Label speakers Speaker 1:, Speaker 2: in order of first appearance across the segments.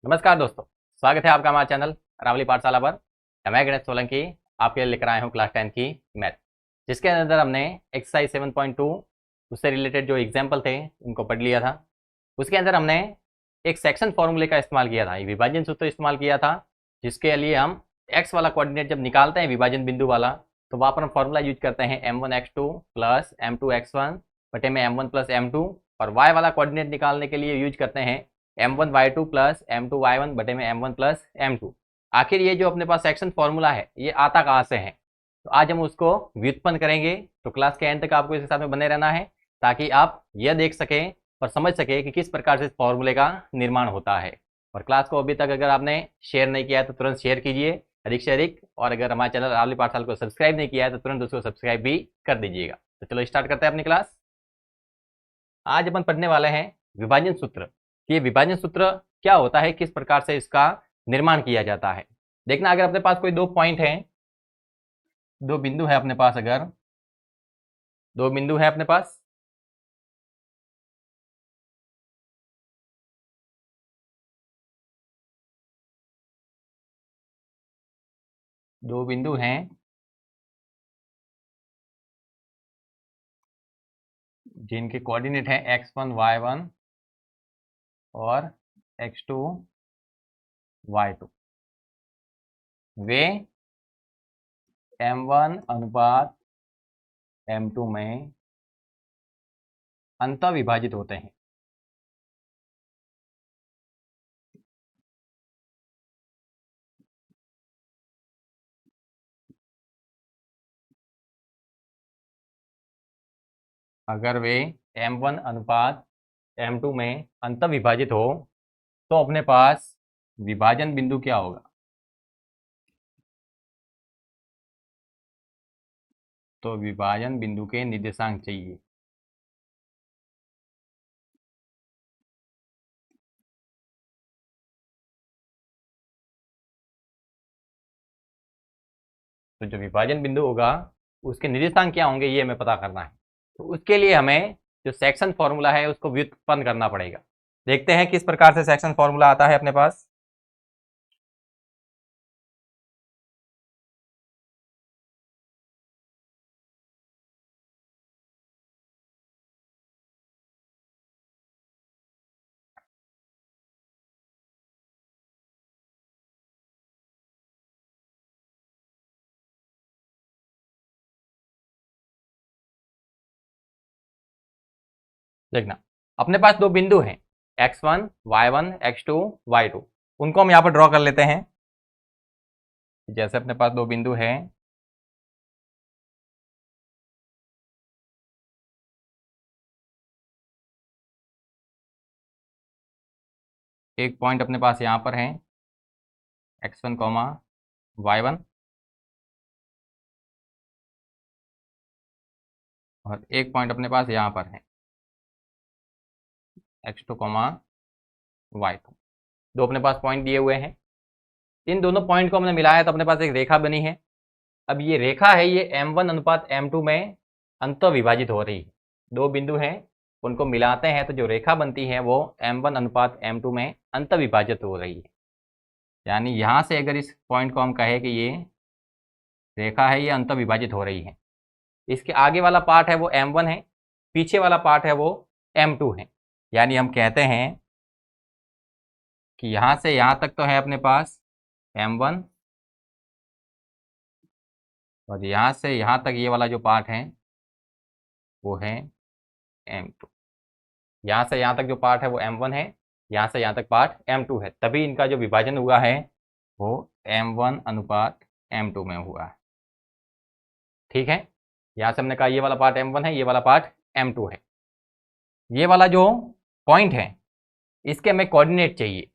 Speaker 1: नमस्कार दोस्तों, स्वागत है आपका हमारे चैनल रावली पाठशाला पर। मैं गणेश सोलंकी आपके लिए लेकर आया हूँ क्लास 10 की मैथ, जिसके अंदर हमने एक्सरसाइज 7.2 उससे रिलेटेड जो एग्जाम्पल थे उनको पढ़ लिया था। उसके अंदर हमने एक सेक्शन फॉर्मूले का इस्तेमाल किया था, विभाजन सूत्र इस्तेमाल किया था, जिसके लिए हम एक्स वाला कोऑर्डिनेट जब निकालते हैं विभाजन बिंदु वाला, तो वहाँ पर हम फॉर्मूला यूज करते हैं m1x2 प्लस m2x1 बटे में m1 प्लस m2, और y वाला कोऑर्डिनेट निकालने के लिए यूज करते हैं m1y2 प्लस m2y1 बटे में m1 प्लस m2। आखिर ये जो अपने पास सेक्शन फॉर्मूला है ये आता कहाँ से है, तो आज हम उसको व्युत्पन्न करेंगे। तो क्लास के एंड तक आपको इसके साथ में बने रहना है, ताकि आप यह देख सकें और समझ सके कि किस प्रकार से इस फॉर्मूले का निर्माण होता है। और क्लास को अभी तक अगर आपने शेयर नहीं किया है तो तुरंत शेयर कीजिए अधिक से अधिक, और अगर हमारे चैनल रावली पाठशाला को सब्सक्राइब नहीं किया है तो तुरंत उसको सब्सक्राइब भी कर दीजिएगा। तो चलो स्टार्ट करते हैं अपनी क्लास। आज अपन पढ़ने वाले हैं विभाजन सूत्र। ये विभाजन सूत्र क्या होता है, किस प्रकार से इसका निर्माण किया जाता है। देखना, अगर अपने पास कोई दो पॉइंट है, दो बिंदु है अपने पास, अगर दो बिंदु है अपने पास, दो बिंदु हैं जिनके कोऑर्डिनेट है x1 y1 और x2 y2, वे m1 अनुपात m2 में अंतः विभाजित होते हैं। अगर वे m1 अनुपात m2 में अंतः विभाजित हो तो अपने पास विभाजन बिंदु क्या होगा, तो विभाजन बिंदु के निर्देशांक चाहिए। तो जो विभाजन बिंदु होगा उसके निर्देशांक क्या होंगे ये हमें पता करना है। तो उसके लिए हमें जो सेक्शन फॉर्मूला है उसको व्युत्पन्न करना पड़ेगा। देखते हैं किस प्रकार से सेक्शन फॉर्मूला आता है अपने पास। देखना, अपने पास दो बिंदु हैं x1 y1 x2 y2, उनको हम यहाँ पर ड्रॉ कर लेते हैं। जैसे अपने पास दो बिंदु हैं, एक पॉइंट अपने पास यहाँ पर है x1 y1, और एक पॉइंट अपने पास यहाँ पर है x2 y2। दो अपने पास पॉइंट दिए हुए हैं, इन दोनों पॉइंट को हमने मिलाया तो अपने पास एक रेखा बनी है। अब ये रेखा है, ये m1 अनुपात m2 में अंतः विभाजित हो रही है। दो बिंदु हैं, उनको मिलाते हैं तो जो रेखा बनती है वो m1 अनुपात m2 में अंतः विभाजित हो रही है। यानी यहाँ से अगर इस पॉइंट को हम कहें कि ये रेखा है, ये अंतः विभाजित हो रही है। इसके आगे वाला पार्ट है वो m1 है, पीछे वाला पार्ट है वो m2 है। यानी हम कहते हैं कि यहाँ से यहाँ तक तो है अपने पास m1, और यहाँ से यहाँ तक ये वाला जो पार्ट है वो है m2। यहाँ से यहाँ तक जो पार्ट है वो m1 है, यहाँ से यहाँ तक पार्ट m2 है, तभी इनका जो विभाजन हुआ है वो m1 अनुपात m2 में हुआ है। ठीक है, यहाँ से हमने कहा ये वाला पार्ट m1 है, ये वाला पार्ट m2 है। ये वाला जो पॉइंट है इसके हमें कोऑर्डिनेट चाहिए,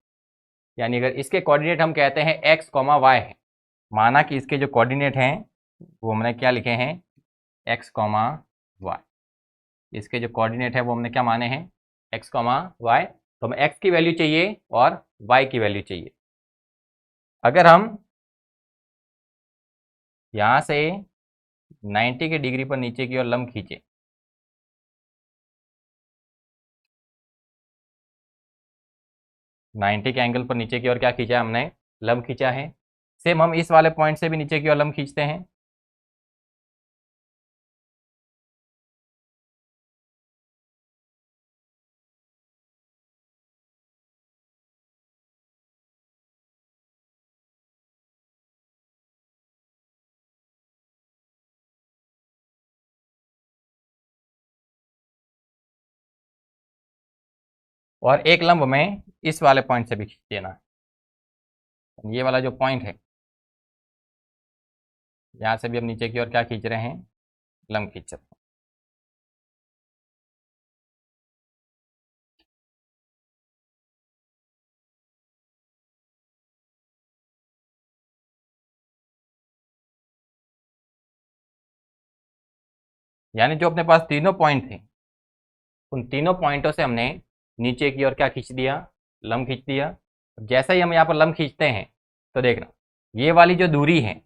Speaker 1: यानी अगर इसके कोऑर्डिनेट हम कहते हैं x, y है, माना कि इसके जो कोऑर्डिनेट हैं वो हमने क्या लिखे हैं x, y। इसके जो कोऑर्डिनेट है वो हमने क्या माने हैं x, y। तो हमें x की वैल्यू चाहिए और y की वैल्यू चाहिए। अगर हम यहाँ से 90 के डिग्री पर नीचे की ओर लंब खींचे, 90 के एंगल पर नीचे की ओर क्या खींचा है हमने, लंब खींचा है। सेम हम इस वाले पॉइंट से भी नीचे की ओर लंब खींचते हैं। और एक लंब में इस वाले पॉइंट से भी खींच देना है। ये वाला जो पॉइंट है, यहाँ से भी हम नीचे की ओर क्या खींच रहे हैं, लंब खींच रहे हैं। यानी जो अपने पास तीनों पॉइंट थे, उन तीनों पॉइंटों से हमने नीचे की ओर क्या खींच दिया, लंब खींच दिया। जैसे ही हम यहाँ पर लंब खींचते हैं तो देखना, ये वाली जो दूरी है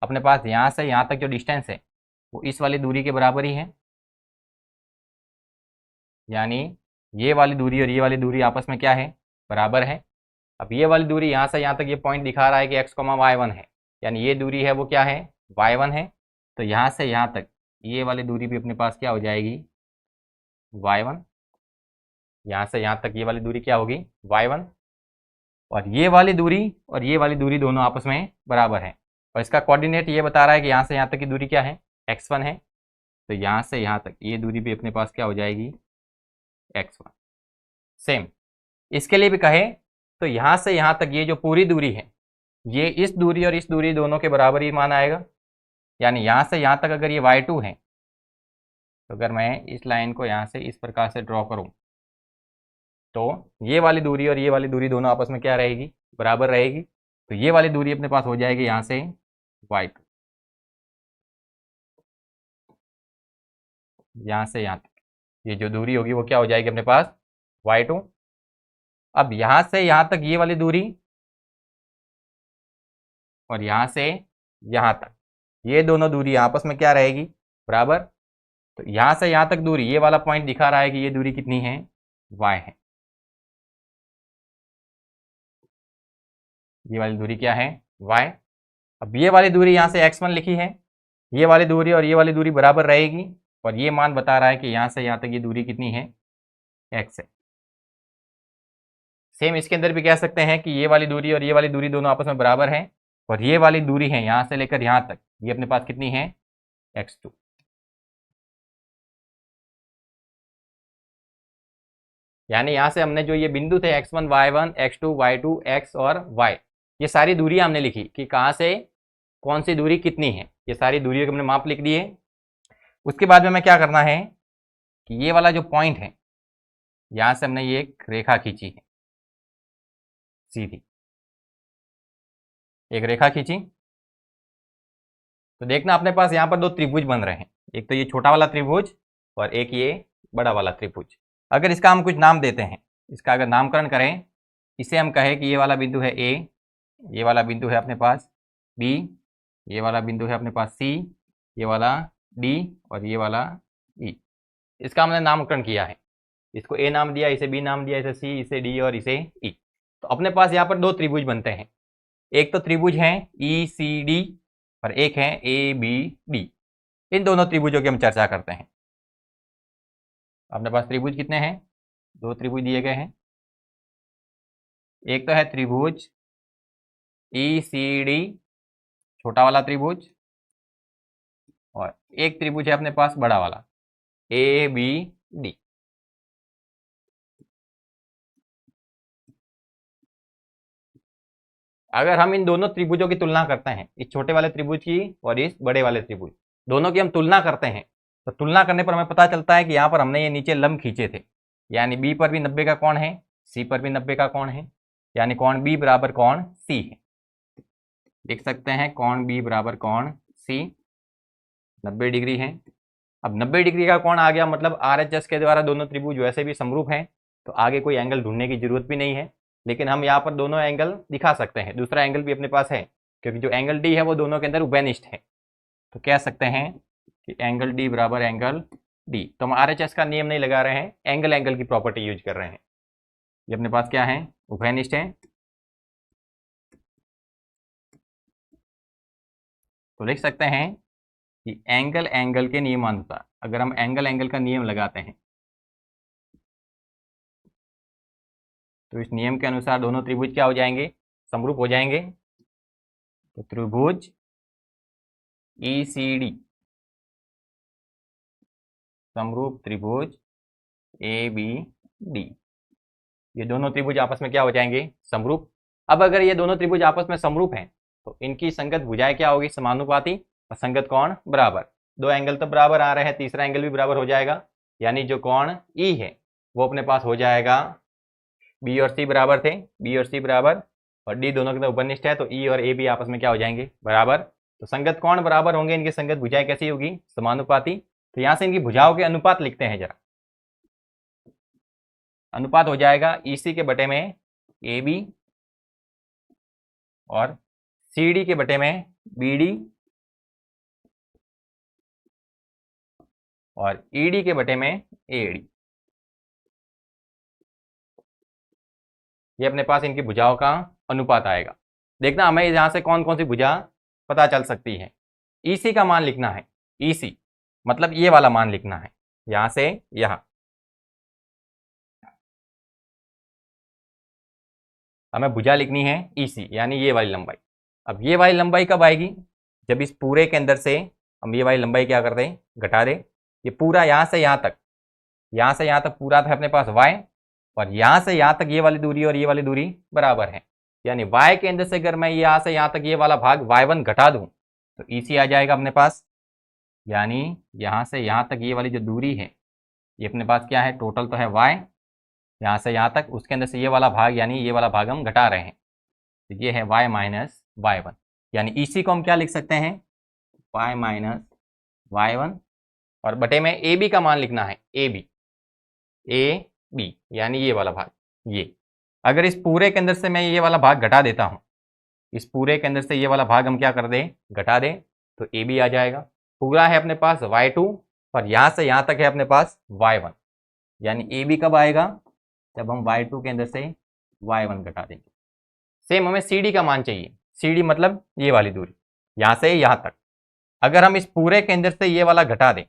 Speaker 1: अपने पास, यहाँ से यहाँ तक जो डिस्टेंस है वो इस वाली दूरी के बराबर ही है। यानी ये वाली दूरी और ये वाली दूरी आपस में क्या है, बराबर है। अब ये वाली दूरी यहाँ से यहाँ तक, ये पॉइंट दिखा रहा है कि x, y1 है, यानी ये दूरी है वो क्या है, y1 है। तो यहाँ से यहाँ तक ये वाली दूरी भी अपने पास क्या हो जाएगी, y1। यहाँ से यहाँ तक ये वाली दूरी क्या होगी, y1। और ये वाली दूरी और ये वाली दूरी दोनों आपस में बराबर है। और इसका कोऑर्डिनेट ये बता रहा है कि यहाँ से यहाँ तक की दूरी क्या है, x1 है। तो यहाँ से यहाँ तक ये दूरी भी अपने पास क्या हो जाएगी, x1। सेम इसके लिए भी कहे तो यहाँ से यहाँ तक ये जो पूरी दूरी है, ये इस दूरी और इस दूरी दोनों के बराबर ही मान आएगा। यानी यहाँ से यहाँ तक अगर ये y2 है, तो अगर मैं इस लाइन को यहाँ से इस प्रकार से ड्रॉ करूँ तो ये वाली दूरी और ये वाली दूरी दोनों आपस में क्या रहेगी, बराबर रहेगी। तो ये वाली दूरी अपने पास हो जाएगी यहाँ से y2, यहाँ से यहाँ तक ये जो दूरी होगी वो क्या हो जाएगी अपने पास, y2। अब यहाँ से यहाँ तक ये वाली दूरी और यहाँ से यहाँ तक ये दोनों दूरी आपस में क्या रहेगी, बराबर। तो यहाँ से यहाँ तक दूरी, ये वाला पॉइंट दिखा रहा है कि ये दूरी कितनी है, y है। ये वाली दूरी क्या है, y। अब ये वाली दूरी यहाँ से x1 लिखी है, ये वाली दूरी और ये वाली दूरी बराबर रहेगी। और ये मान बता रहा है कि यहाँ से यहाँ तक ये दूरी कितनी है, x है। सेम इसके अंदर भी कह सकते हैं कि ये वाली दूरी और ये वाली दूरी दोनों आपस में बराबर हैं। और ये वाली दूरी है यहाँ से लेकर यहाँ तक, ये अपने पास कितनी है, x2। यानी यहाँ से हमने जो ये बिंदु थे x1, y1, x2, y2, x और y, ये सारी दूरियां हमने लिखी कि कहाँ से कौन सी दूरी कितनी है। ये सारी दूरियों के हमने माप लिख दिए। उसके बाद में हमें क्या करना है कि ये वाला जो पॉइंट है, यहाँ से हमने ये एक रेखा खींची है, सीधी एक रेखा खींची। तो देखना अपने पास यहाँ पर दो त्रिभुज बन रहे हैं, एक तो ये छोटा वाला त्रिभुज और एक ये बड़ा वाला त्रिभुज। अगर इसका हम कुछ नाम देते हैं, इसका अगर नामकरण करें, इसे हम कहें कि ये वाला बिंदु है ए, ये वाला बिंदु है अपने पास बी, ये वाला बिंदु है अपने पास सी, ये वाला डी और ये वाला ई। इसका हमने नामकरण किया है, इसको ए नाम दिया, इसे बी नाम दिया, इसे सी, इसे डी और इसे ई। तो अपने पास यहाँ पर दो त्रिभुज बनते हैं, एक तो त्रिभुज है ई सी डी और एक है ए बी डी। इन दोनों त्रिभुजों की हम चर्चा करते हैं। अपने पास त्रिभुज कितने हैं, दो त्रिभुज दिए गए हैं। एक तो है त्रिभुज ई सी डी, छोटा वाला त्रिभुज, और एक त्रिभुज है अपने पास बड़ा वाला ए बी डी। अगर हम इन दोनों त्रिभुजों की तुलना करते हैं, इस छोटे वाले त्रिभुज की और इस बड़े वाले त्रिभुज, दोनों की हम तुलना करते हैं, तो तुलना करने पर हमें पता चलता है कि यहाँ पर हमने ये नीचे लंब खींचे थे। यानी बी पर भी 90 का कोण है, सी पर भी 90 का कोण है, यानी कोण बी बराबर कोण सी है। लिख सकते हैं कोण बी बराबर कोण सी 90 डिग्री है। अब 90 डिग्री का कोण आ गया, मतलब RHS के द्वारा दोनों त्रिभुज वैसे भी समरूप हैं, तो आगे कोई एंगल ढूंढने की जरूरत भी नहीं है। लेकिन हम यहाँ पर दोनों एंगल दिखा सकते हैं, दूसरा एंगल भी अपने पास है, क्योंकि जो एंगल डी है वो दोनों के अंदर उभयनिष्ठ है। तो कह सकते हैं कि एंगल डी बराबर एंगल डी। तो हम RHS का नियम नहीं लगा रहे हैं, एंगल की प्रॉपर्टी यूज कर रहे हैं। ये अपने पास क्या है, उभयनिष्ठ है। तो लिख सकते हैं कि एंगल एंगल के नियमानुसार, अगर हम एंगल एंगल का नियम लगाते हैं तो इस नियम के अनुसार दोनों त्रिभुज क्या हो जाएंगे, समरूप हो जाएंगे। तो त्रिभुज ECD समरूप त्रिभुज ABD, ये दोनों त्रिभुज आपस में क्या हो जाएंगे, समरूप। अब अगर ये दोनों त्रिभुज आपस में समरूप हैं तो इनकी संगत भुजाएं क्या होगी, समानुपाती, और संगत कोण बराबर। दो एंगल तो बराबर आ रहे हैं, तीसरा एंगल भी बराबर हो जाएगा, यानी जो कोण E है वो अपने पास हो जाएगा, B और C बराबर थे, B और C बराबर, और D दोनों के उपनिष्ठ है, तो E और A भी आपस में क्या हो जाएंगे, बराबर। तो संगत कोण बराबर होंगे, इनकी संगत भुजाएं कैसी होगी, समानुपाती। तो यहां से इनकी भुजाओं के अनुपात लिखते हैं जरा। अनुपात हो जाएगा EC के बटे में AB और CD के बटे में BD और ED के बटे में AD। ये अपने पास इनकी भुजाओं का अनुपात आएगा। देखना हमें यहां से कौन कौन सी भुजा पता चल सकती है। EC का मान लिखना है, EC मतलब ये वाला मान लिखना है, यहां से यहां। हमें भुजा लिखनी है EC, यानी ये वाली लंबाई। अब ये वाली लंबाई कब आएगी, जब इस पूरे के अंदर से हम ये वाली लंबाई क्या कर दें, घटा दें। ये पूरा यहां से यहां तक, यहां से यहां तक पूरा था अपने पास y, और यहां से यहां तक ये वाली दूरी और ये वाली दूरी बराबर है, यानी y के अंदर से अगर मैं यहां से यहां तक ये वाला भाग y1 घटा दूं तो EC आ जाएगा अपने पास। यानी यहां से यहां तक ये वाली जो दूरी है ये अपने पास क्या है, टोटल तो है y, यहां से यहां तक, उसके अंदर से ये वाला भाग, यानी ये वाला भाग हम घटा रहे हैं, तो ये है y माइनस y1। यानी EC को हम क्या लिख सकते हैं, y माइनस y1, और बटे में AB का मान लिखना है, AB यानी ये वाला भाग। ये अगर इस पूरे के अंदर से मैं ये वाला भाग घटा देता हूं, इस पूरे के अंदर से ये वाला भाग हम क्या कर दें, घटा दें, तो AB आ जाएगा। पूरा है अपने पास y2 और यहां से यहां तक है अपने पास y1, यानी AB कब आएगा, जब हम y2 के अंदर से y1 घटा देंगे। सेम हमें CD का मान चाहिए, CD मतलब ये वाली दूरी यहां से यहां तक। अगर हम इस पूरे के अंदर से ये वाला घटा दें,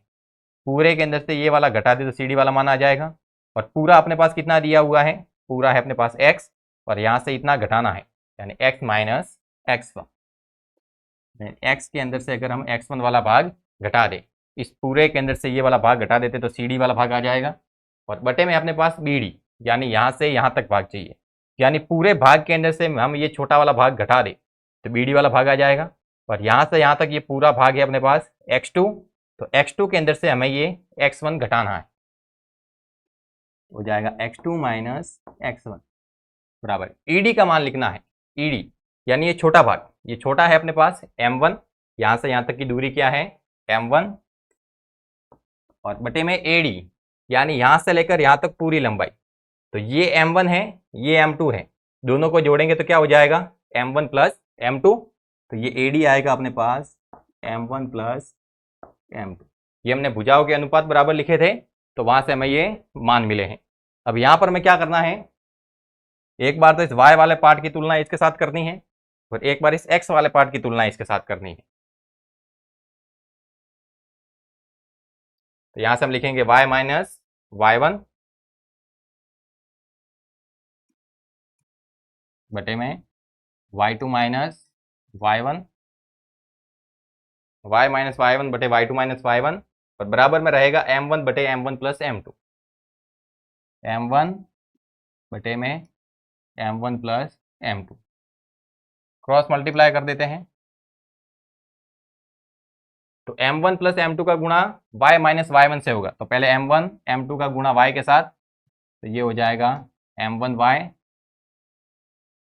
Speaker 1: पूरे के अंदर से ये वाला घटा दे तो CD वाला मान आ जाएगा। और पूरा अपने पास कितना दिया हुआ है, पूरा है अपने पास x, और यहां से इतना घटाना है, यानी x माइनस x1। x के अंदर से अगर हम x1 वाला भाग घटा दे, इस पूरे के अंदर से ये वाला भाग घटा देते तो CD वाला भाग आ जाएगा, और बटे में अपने पास BD, यानी यहां से यहां तक भाग चाहिए, यानी पूरे भाग के अंदर से हम ये छोटा वाला भाग घटा दे तो BD वाला भाग आ जाएगा। और यहां से यहां तक ये पूरा भाग है अपने पास x2, तो x2 के अंदर से हमें ये x1 घटाना है, हो जाएगा x2 माइनस x1 बराबर ED का मान लिखना है, ED यानी ये छोटा भाग, ये छोटा है अपने पास m1, यहां से यहां तक की दूरी क्या है m1, और बटे में AD यानी यहां से लेकर यहां तक पूरी लंबाई, तो ये m1 है, ये m2 है, दोनों को जोड़ेंगे तो क्या हो जाएगा m1 प्लस m2, तो ये AD आएगा अपने पास m1 प्लस m2। ये हमने भुजाओं के अनुपात बराबर लिखे थे, तो वहां से हमें ये मान मिले हैं। अब यहां पर हमें क्या करना है, एक बार तो इस y वाले पार्ट की तुलना इसके साथ करनी है, और एक बार इस x वाले पार्ट की तुलना इसके साथ करनी है। तो यहां से हम लिखेंगे y माइनस y1 बटे में y2 minus y1, y minus y1 बटे y2 माइनस y1, और बराबर में रहेगा m1 बटे m1 प्लस m2, m1 बटे में m1 plus m2, cross multiply कर देते हैं, तो m1 प्लस m2 का गुणा y माइनस y1 से होगा, तो पहले m1 m2 का गुणा y के साथ, तो ये हो जाएगा m1y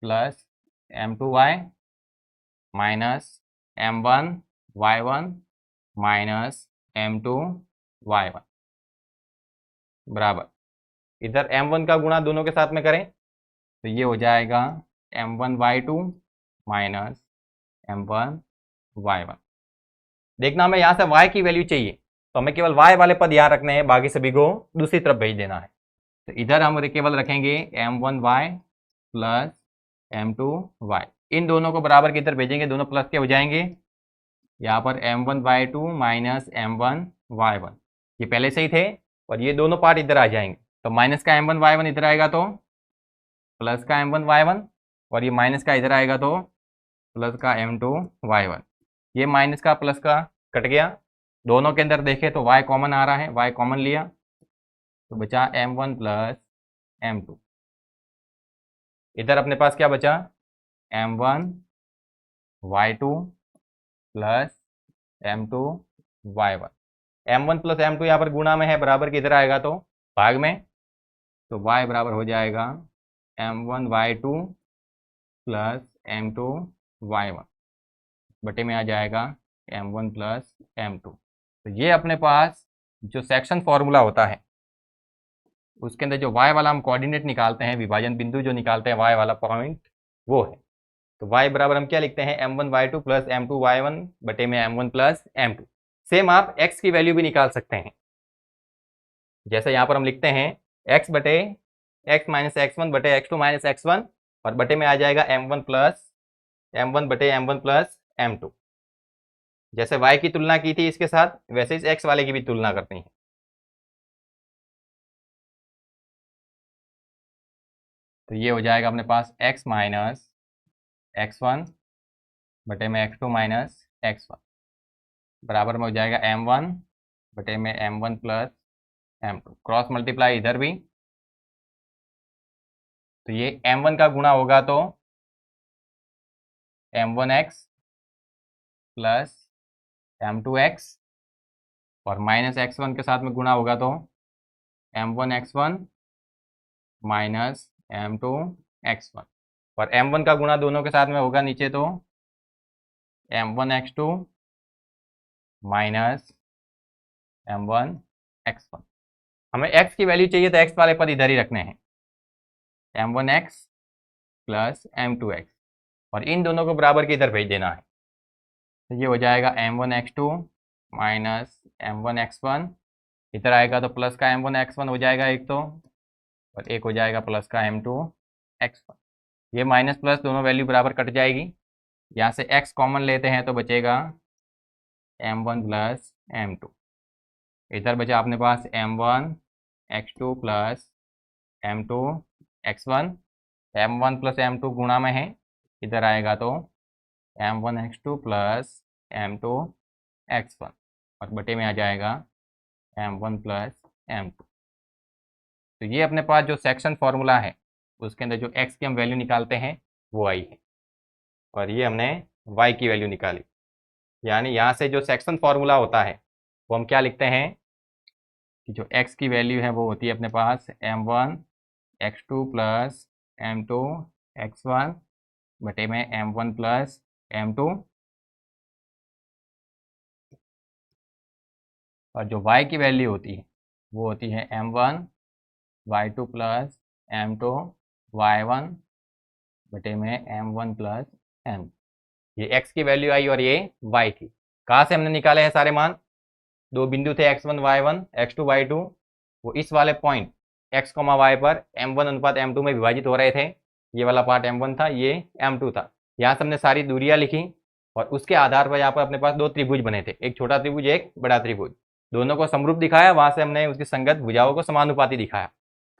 Speaker 1: plus m2y minus m1y1 minus m2y1 बराबर, इधर m1 का गुणा दोनों के साथ में करें तो ये हो जाएगा m1y2 माइनस m1y1। देखना हमें यहाँ से y की वैल्यू चाहिए, तो हमें केवल y वाले पद याद रखने हैं, बाकी सभी को दूसरी तरफ भेज देना है। तो इधर हम केवल रखेंगे m1y प्लस m2y, इन दोनों को बराबर की इधर भेजेंगे, दोनों प्लस के हो जाएंगे। यहाँ पर m1y2 माइनस m1y1, ये पहले से ही थे और ये दोनों पार्ट इधर आ जाएंगे। तो माइनस का m1y1 इधर आएगा तो प्लस का m1y1, और ये माइनस का इधर आएगा तो प्लस का m2y1। ये माइनस का प्लस का कट गया, दोनों के अंदर देखें तो y कॉमन आ रहा है, y कॉमन लिया तो बचा m1 प्लस m2। इधर अपने पास क्या बचा, m1y2 plus m2y1। m1 plus m2 यहाँ पर गुणा में है, बराबर किधर आएगा तो भाग में, तो y बराबर हो जाएगा m1y2 प्लस m2y1 बटे में आ जाएगा m1 प्लस m2। तो ये अपने पास जो सेक्शन फॉर्मूला होता है उसके अंदर जो y वाला हम कोऑर्डिनेट निकालते हैं, विभाजन बिंदु जो निकालते हैं y वाला पॉइंट, वो है। तो y बराबर हम क्या लिखते हैं, m1y2 प्लस m2y1 बटे में m1 प्लस m2। सेम आप x की वैल्यू भी निकाल सकते हैं, जैसे यहाँ पर हम लिखते हैं x बटे x माइनस x1 बटे x2 माइनस x1, और बटे में आ जाएगा m1 प्लस m1 बटे m1 प्लस m2। जैसे y की तुलना की थी इसके साथ, वैसे इस x वाले की भी तुलना करते हैं। तो ये हो जाएगा अपने पास x माइनस x1 बटे में x2 माइनस x1 बराबर में हो जाएगा m1 बटे में m1 plus m2। Cross multiply इधर भी, तो ये m1 का गुणा होगा तो m1x प्लस m2x, और माइनस x1 के साथ में गुणा होगा तो m1x1 माइनस m2x1, और m1 का गुणा दोनों के साथ में होगा नीचे तो m1x2 माइनस m1x1। हमें x की वैल्यू चाहिए तो x वाले पद इधर ही रखने हैं, m1x प्लस m2x, और इन दोनों को बराबर के इधर भेज देना है। तो ये हो जाएगा m1x2 माइनस m1x1, इधर आएगा तो प्लस का m1x1 हो जाएगा एक तो, और एक हो जाएगा प्लस का m2x1। ये माइनस प्लस दोनों वैल्यू बराबर कट जाएगी, यहाँ से x कॉमन लेते हैं तो बचेगा m1 प्लस m2। इधर बचा अपने पास m1x2 plus m2x1, m1 plus m2 गुणा में है, इधर आएगा तो m1x2 प्लस m2x1, और बटे में आ जाएगा m1 प्लस m2। तो ये अपने पास जो सेक्शन फॉर्मूला है उसके अंदर जो x की हम वैल्यू निकालते हैं वो आई है, और ये हमने y की वैल्यू निकाली। यानी यहाँ से जो सेक्शन फॉर्मूला होता है वो हम क्या लिखते हैं कि जो x की वैल्यू है वो होती है अपने पास m1x2 प्लस m2x1 बटे में m1 प्लस m2, और जो y की वैल्यू होती है वो होती है m1y2 प्लस m2y1 बटे में m1 प्लस m। ये x की वैल्यू आई और ये y की। कहाँ से हमने निकाले हैं सारे मान, दो बिंदु थे x1 y1 x2 y2, वो इस वाले पॉइंट x, y पर m1 अनुपात m2 में विभाजित हो रहे थे। ये वाला पार्ट m1 था, ये m2 था। यहाँ से हमने सारी दूरियां लिखी और उसके आधार पर यहाँ पर अपने पास दो त्रिभुज बने थे, एक छोटा त्रिभुज एक बड़ा त्रिभुज, दोनों को समरूप दिखाया, वहां से हमने उसकी संगत भुजाओं को समानुपाती दिखाया।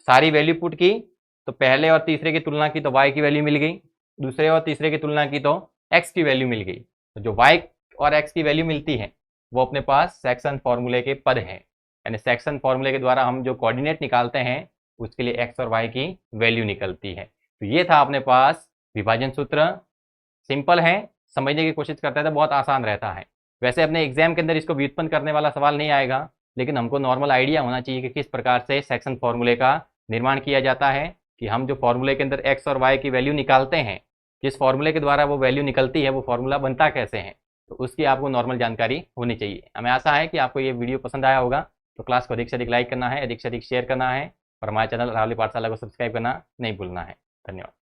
Speaker 1: सारी वैल्यू पुट की तो पहले और तीसरे की तुलना की तो y की वैल्यू मिल गई, दूसरे और तीसरे की तुलना की तो x की वैल्यू मिल गई। तो जो y और x की वैल्यू मिलती है वो अपने पास सेक्शन फॉर्मूले के पद हैं, यानी सेक्शन फॉर्मूले के द्वारा हम जो कोऑर्डिनेट निकालते हैं उसके लिए x और y की वैल्यू निकलती है। तो ये था अपने पास विभाजन सूत्र। सिंपल है, समझने की कोशिश करते हैं तो बहुत आसान रहता है। वैसे अपने एग्जाम के अंदर इसको व्युत्पन्न करने वाला सवाल नहीं आएगा, लेकिन हमको नॉर्मल आइडिया होना चाहिए कि किस प्रकार से सेक्शन फॉर्मूले का निर्माण किया जाता है, कि हम जो फॉर्मूले के अंदर x और y की वैल्यू निकालते हैं, जिस फॉर्मूले के द्वारा वो वैल्यू निकलती है वो फॉर्मूला बनता कैसे है, तो उसकी आपको नॉर्मल जानकारी होनी चाहिए। हमें आशा है कि आपको ये वीडियो पसंद आया होगा। तो क्लास को अधिक से अधिक लाइक करना है, अधिक से अधिक शेयर करना है, और हमारे चैनल रावली पाठशाला को सब्सक्राइब करना नहीं भूलना है। धन्यवाद।